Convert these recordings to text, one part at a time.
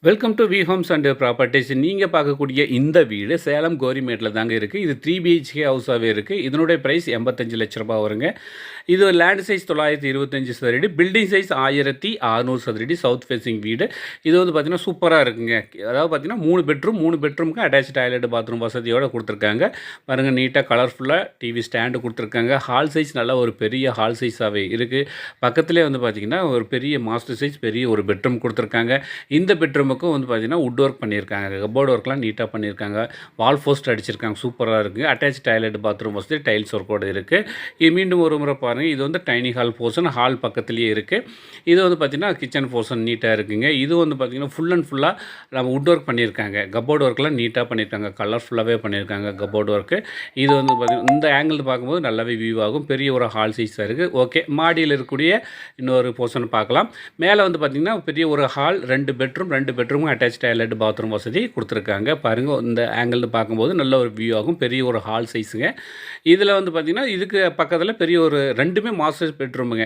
Welcome to V Homes and properties. நீங்கள் பார்க்கக்கூடிய இந்த வீடு சேலம் கோரிமேட்டில் தாங்க இருக்குது. இது 3 பிஹெச்கே ஹவுஸாகவே இருக்குது. இதனுடைய ப்ரைஸ் 85 லட்ச ரூபா வருங்க. இது லேண்ட் சைஸ் 925 சதுரடி, பில்டிங் சைஸ் 1600 சதுரடி, சவுத் ஃபேஸிங் வீடு. இது வந்து பார்த்திங்கன்னா சூப்பராக இருக்குங்க. அதாவது பார்த்திங்கன்னா 3 பெட்ரூமுக்கு அட்டாச் டாய்லெட் பாத்ரூம் வசதியோடு கொடுத்துருக்காங்க. பாருங்கள், நீட்டாக கலர்ஃபுல்லாக டிவி ஸ்டாண்டு கொடுத்துருக்காங்க. ஹால் சைஸ் நல்லா ஒரு பெரிய ஹால் சைஸாகவே இருக்குது. பக்கத்துலேயே வந்து பார்த்திங்கன்னா ஒரு பெரிய மாஸ்டர் சைஸ் பெரிய ஒரு பெட்ரூம் கொடுத்துருக்காங்க. இந்த பெட்ரூம் வந்து பார்த்தீங்கன்னா வுட் ஒர்க் பண்ணியிருக்காங்க. கபோர்டு ஒர்க்லாம் நீட்டாக பண்ணியிருக்காங்க. வால் போஸ்ட் அடிச்சிருக்காங்க. சூப்பராக இருக்குது. அட்டாச் டாய்லெட் பாத்ரூம் வசதி டைல்ஸ் ஒர்க்கோடு இருக்குது. இது மீண்டும் ஒரு முறை பாருங்கள். இது வந்து டைனி ஹால் போர்ஷன், ஹால் பக்கத்துலேயே இருக்குது. இது வந்து பார்த்திங்கன்னா கிச்சன் போர்ஷன் நீட்டாக இருக்குங்க. இது வந்து பார்த்திங்கன்னா ஃபுல் அண்ட் ஃபுல்லாக நம்ம வுட் ஒர்க் பண்ணியிருக்காங்க. கபோர்டு ஒர்க்லாம் நீட்டாக பண்ணியிருக்காங்க. கலர்ஃபுல்லாகவே பண்ணியிருக்காங்க கபோர்டு ஒர்க்கு. இது வந்து பார்த்திங்கன்னா இந்த ஆங்கிள் பார்க்கும்போது நல்லாவே வியூ ஆகும். பெரிய ஒரு ஹால் சைஸாக இருக்குது. ஓகே, மாடியில் இருக்கக்கூடிய இன்னொரு போர்ஷன் பார்க்கலாம். மேலே வந்து பார்த்திங்கன்னா பெரிய ஒரு ஹால், 2 பெட்ரூமும் அட்டாச் டாய்லெட் பாத்ரூம் வசதி கொடுத்துருக்காங்க. பாருங்கள், இந்த ஆங்கிள் பார்க்கும்போது நல்ல ஒரு வியூ ஆகும். பெரிய ஒரு ஹால் சைஸுங்க. இதில் வந்து பார்த்திங்கன்னா இதுக்கு பக்கத்தில் பெரிய ஒரு 2மே மாஸ்டர் பெட்ரூமுங்க.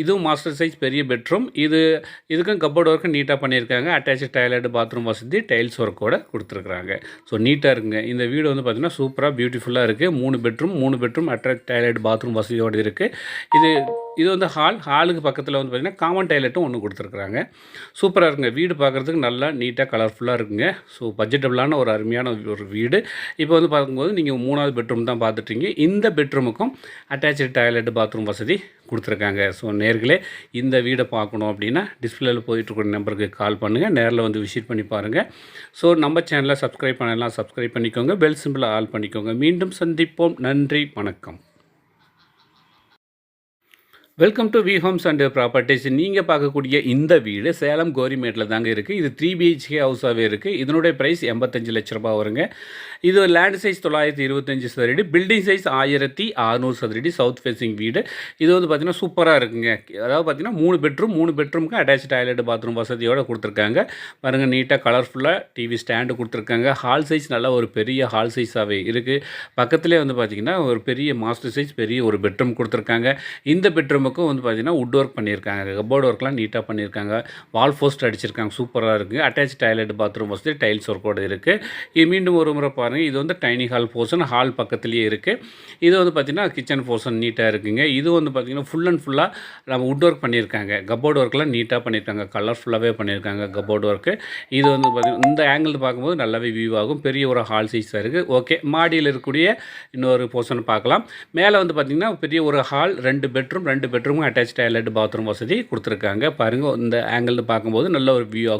இதுவும் மாஸ்டர் சைஸ் பெரிய பெட்ரூம். இதுக்கும் கப்போர்டு ஒர்க்கு நீட்டாக பண்ணியிருக்காங்க. அட்டாச் டாய்லெட் பாத்ரூம் வசதி டைல்ஸ் ஒர்க்கோடு கொடுத்துருக்குறாங்க. ஸோ நீட்டாக இருக்குங்க. இந்த வீடு வந்து பார்த்திங்கன்னா சூப்பராக பியூட்டிஃபுல்லாக இருக்குது. 3 பெட்ரூம் அட்டாச் டாய்லெட் பாத்ரூம் வசதியோடு இருக்குது. இது வந்து ஹாலுக்கு பக்கத்தில் வந்து பார்த்திங்கன்னா காமன் டாய்லெட்டும் ஒன்று கொடுத்துருக்குறாங்க. சூப்பராக இருக்குங்க. வீடு பார்க்குறதுக்கு நல்லா நீட்டாக கலர்ஃபுல்லாக இருக்குங்க. ஸோ பட்ஜெட்டபிளான ஒரு அருமையான ஒரு வீடு. இப்போ வந்து பார்க்கும்போது நீங்கள் 3வது பெட்ரூம் தான் பார்த்துட்டீங்க. இந்த பெட்ரூமுக்கும் அட்டாச்சு டாய்லெட் பாத்ரூம் வசதி கொடுத்துருக்காங்க. ஸோ நேர்களே, இந்த வீடை பார்க்கணும் அப்படின்னா டிஸ்பிளேயில் போயிட்டுருக்க நம்பருக்கு கால் பண்ணுங்கள். நேரில் வந்து விசிட் பண்ணி பாருங்கள். ஸோ நம்ம சேனலை சப்ஸ்கிரைப் பண்ணலாம், சப்ஸ்கிரைப் பண்ணிக்கோங்க. பெல் சிம்பிளை ஆல் பண்ணிக்கோங்க. மீண்டும் சந்திப்போம். நன்றி, வணக்கம். Welcome to V Homes and properties. நீங்கள் பார்க்கக்கூடிய இந்த வீடு சேலம் கோரிமேட்டில் தாங்க இருக்குது. இது 3 பிஹெச்கே ஹவுஸாகவே இருக்குது. இதனுடைய ப்ரைஸ் 85 லட்ச ரூபா வருங்க. இது லேண்ட் சைஸ் 925 சதுரடி, பில்டிங் சைஸ் 1600 சதுரடி, சவுத் ஃபேஸிங் வீடு. இது வந்து பார்த்திங்கன்னா சூப்பராக இருக்குங்க. அதாவது பார்த்திங்கன்னா 3 பெட்ரூமுக்கு அட்டாச் டாய்லெட் பாத்ரூம் வசதியோடு கொடுத்துருக்காங்க. பாருங்கள், நீட்டாக கலர்ஃபுல்லாக டிவி ஸ்டாண்டு கொடுத்துருக்காங்க. ஹால் சைஸ் நல்லா ஒரு பெரிய ஹால் சைஸாகவே இருக்குது. பக்கத்துலேயே வந்து பார்த்திங்கன்னா ஒரு பெரிய மாஸ்டர் சைஸ் பெரிய ஒரு பெட்ரூம் கொடுத்துருக்காங்க. இந்த பெட்ரூமுக்கும் வந்து பார்த்திங்கன்னா வுட் ஒர்க் பண்ணியிருக்காங்க. கபோர்டு ஒர்க்லாம் நீட்டாக பண்ணியிருக்காங்க. வால் போஸ்ட் அடிச்சிருக்காங்க. சூப்பராக இருக்குது. அட்டாச் டாய்லெட் பாத்ரூம் வசதி டைல்ஸ் ஒர்க்கோடு இருக்குது. இது மீண்டும் ஒரு முறை பாருங்கள். இது வந்து டைனி ஹால் போர்ஷன், ஹால் பக்கத்துலேயே இருக்குது. இது வந்து பார்த்திங்கன்னா கிச்சன் போர்ஷன் நீட்டாக இருக்குங்க. இது வந்து பார்த்திங்கன்னா ஃபுல் அண்ட் ஃபுல்லாக நம்ம வுட் ஒர்க் பண்ணியிருக்காங்க. கபோர்டு ஒர்க்லாம் நீட்டாக பண்ணியிருக்காங்க. கலர்ஃபுல்லாகவே பண்ணியிருக்காங்க கபோர்டு ஒர்க்கு. இது வந்து பார்த்திங்கன்னா இந்த ஆங்கிள் பார்க்கும்போது நல்லாவே வியூ ஆகும். பெரிய ஒரு ஹால் சைஸாக இருக்குது. ஓகே, மாடியில் இருக்கக்கூடிய இன்னொரு போர்ஷன் பார்க்கலாம். மேலே வந்து பார்த்திங்கன்னா பெரிய ஒரு ஹால், 2 பெட்ரூமும் அட்டாச் டாய்லெட் பாத்ரூம் வசதி கொடுத்துருக்காங்க. பாருங்கள், இந்த ஆங்கிள் பார்க்கும்போது நல்ல ஒரு வியூ ஆகும்.